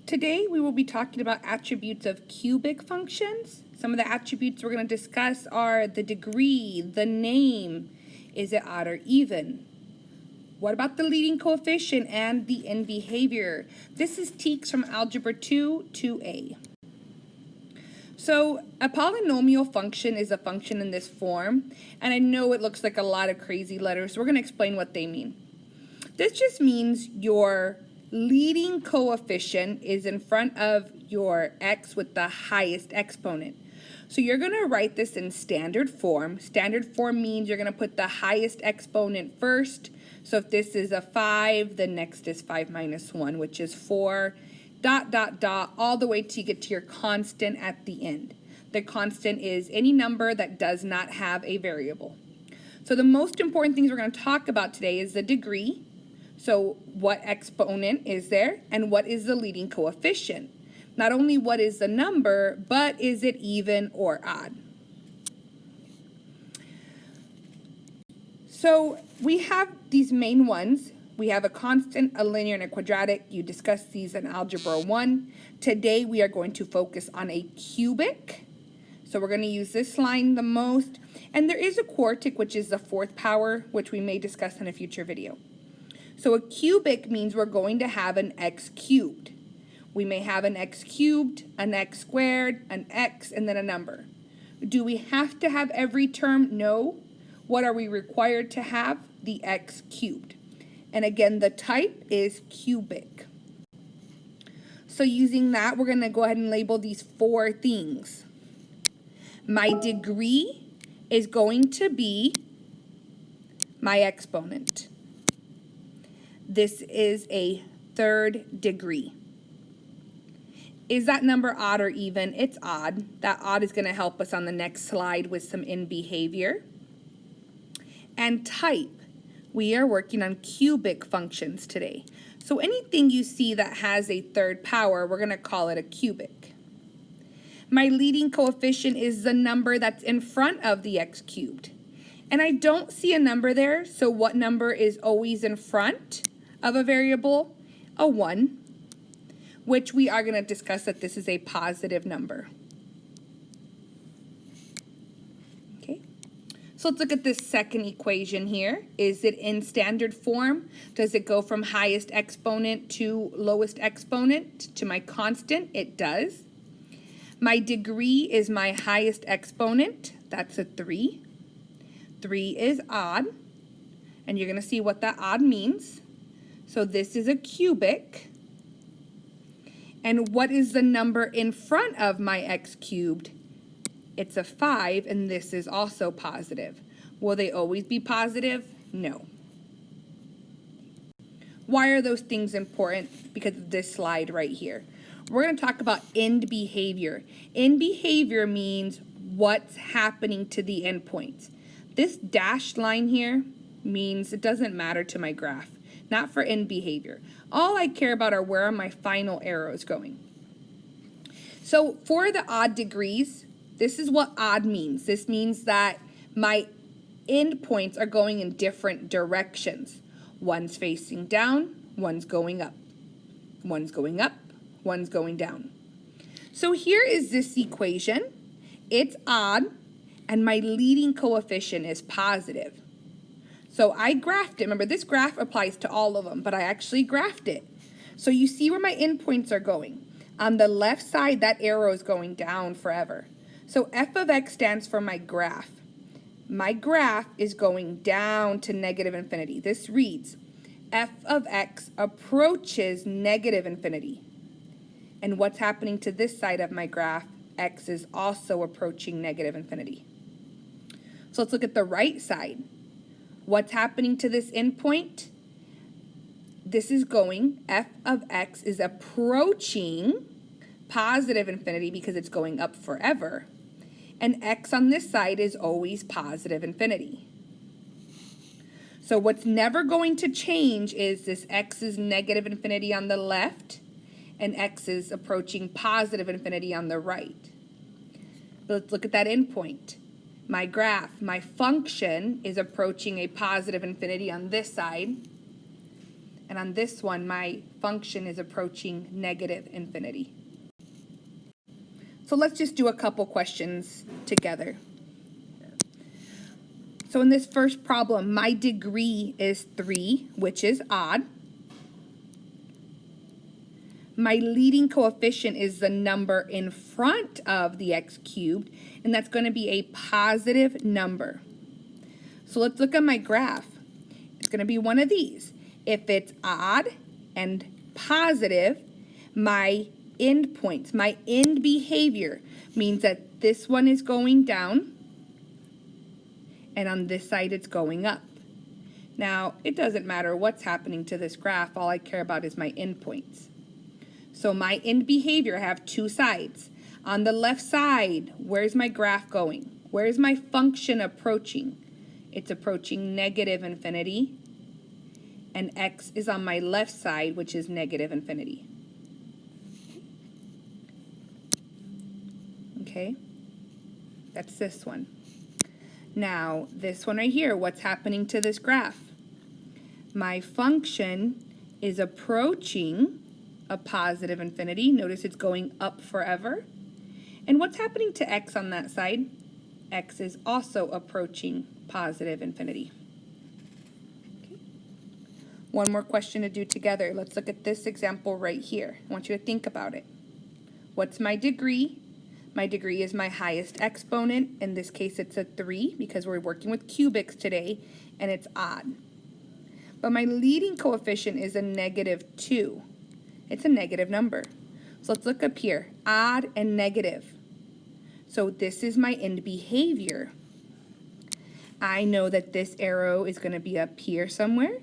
Today we will be talking about attributes of cubic functions. Some of the attributes we're going to discuss are the degree, the name, is it odd or even? What about the leading coefficient and the end behavior? This is TEKS from Algebra 2A. So a polynomial function is a function in this form, and I know it looks like a lot of crazy letters, so we're going to explain what they mean. This just means your leading coefficient is in front of your x with the highest exponent. So you're going to write this in standard form. Standard form means you're going to put the highest exponent first. So if this is a 5, the next is 5 minus 1, which is 4, ... all the way till you get to your constant at the end. The constant is any number that does not have a variable. So the most important things we're going to talk about today is the degree. So what exponent is there, and what is the leading coefficient? Not only what is the number, but is it even or odd? So we have these main ones. We have a constant, a linear, and a quadratic. You discussed these in Algebra 1. Today we are going to focus on a cubic. So we're going to use this line the most. And there is a quartic, which is the fourth power, which we may discuss in a future video. So a cubic means we're going to have an x cubed. We may have an x cubed, an x squared, an x, and then a number. Do we have to have every term? No. What are we required to have? The x cubed. And again, the type is cubic. So using that, we're going to go ahead and label these four things. My degree is going to be my exponent. This is a third degree. Is that number odd or even? It's odd. That odd is going to help us on the next slide with some in behavior. And type. We are working on cubic functions today. So anything you see that has a third power, we're going to call it a cubic. My leading coefficient is the number that's in front of the x cubed. And I don't see a number there, so what number is always in front of a variable? A 1, which we are going to discuss that this is a positive number. Okay, so let's look at this second equation here. Is it in standard form? Does it go from highest exponent to lowest exponent to my constant? It does. My degree is my highest exponent. That's a 3. 3 is odd, and you're going to see what that odd means. So this is a cubic. And what is the number in front of my x cubed? It's a 5, and this is also positive. Will they always be positive? No. Why are those things important? Because of this slide right here. We're going to talk about end behavior. End behavior means what's happening to the endpoints. This dashed line here means it doesn't matter to my graph. Not for end behavior. All I care about are where are my final arrows going. So for the odd degrees, this is what odd means. This means that my endpoints are going in different directions. One's facing down, one's going up. One's going up, one's going down. So here is this equation. It's odd, and my leading coefficient is positive. So I graphed it. Remember, this graph applies to all of them, but I actually graphed it. So you see where my endpoints are going. On the left side, that arrow is going down forever. So f of x stands for my graph. My graph is going down to negative infinity. This reads, f of x approaches negative infinity. And what's happening to this side of my graph? X is also approaching negative infinity. So let's look at the right side. What's happening to this endpoint? This is going, f of x is approaching positive infinity because it's going up forever. And x on this side is always positive infinity. So what's never going to change is this x is negative infinity on the left, and x is approaching positive infinity on the right. But let's look at that endpoint. My graph, my function is approaching a positive infinity on this side, And on this one, my function is approaching negative infinity. So let's just do a couple questions together. So in this first problem, my degree is 3, which is odd. My leading coefficient is the number in front of the x cubed, and that's going to be a positive number. So let's look at my graph. It's going to be one of these. If it's odd and positive, my end points, my end behavior means that this one is going down, and on this side it's going up. Now, it doesn't matter what's happening to this graph. All I care about is my endpoints. So my end behavior, I have two sides. On the left side, where's my graph going? Where's my function approaching? It's approaching negative infinity. And x is on my left side, which is negative infinity. Okay? That's this one. Now, this one right here, what's happening to this graph? My function is approaching a positive infinity. Notice it's going up forever. And what's happening to x on that side? X is also approaching positive infinity. Okay. One more question to do together. Let's look at this example right here. I want you to think about it. What's my degree? My degree is my highest exponent. In this case, it's a 3 because we're working with cubics today, and it's odd. But my leading coefficient is a -2. It's a negative number. So let's look up here, odd and negative. So this is my end behavior. I know that this arrow is going to be up here somewhere,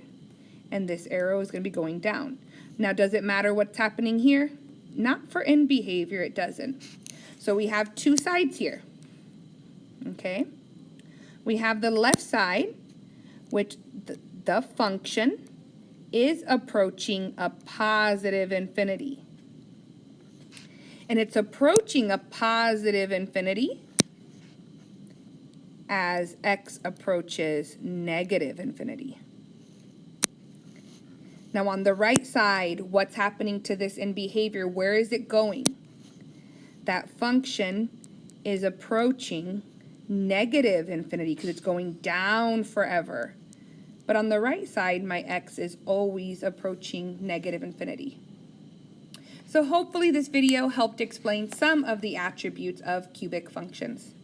and this arrow is going to be going down. Now, does it matter what's happening here? Not for end behavior, it doesn't. So we have two sides here, okay? We have the left side, which the function is approaching a positive infinity. And it's approaching a positive infinity as x approaches negative infinity. Now on the right side, what's happening to this in behavior? Where is it going? That function is approaching negative infinity because it's going down forever. But on the right side, my x is always approaching negative infinity. So hopefully this video helped explain some of the attributes of cubic functions.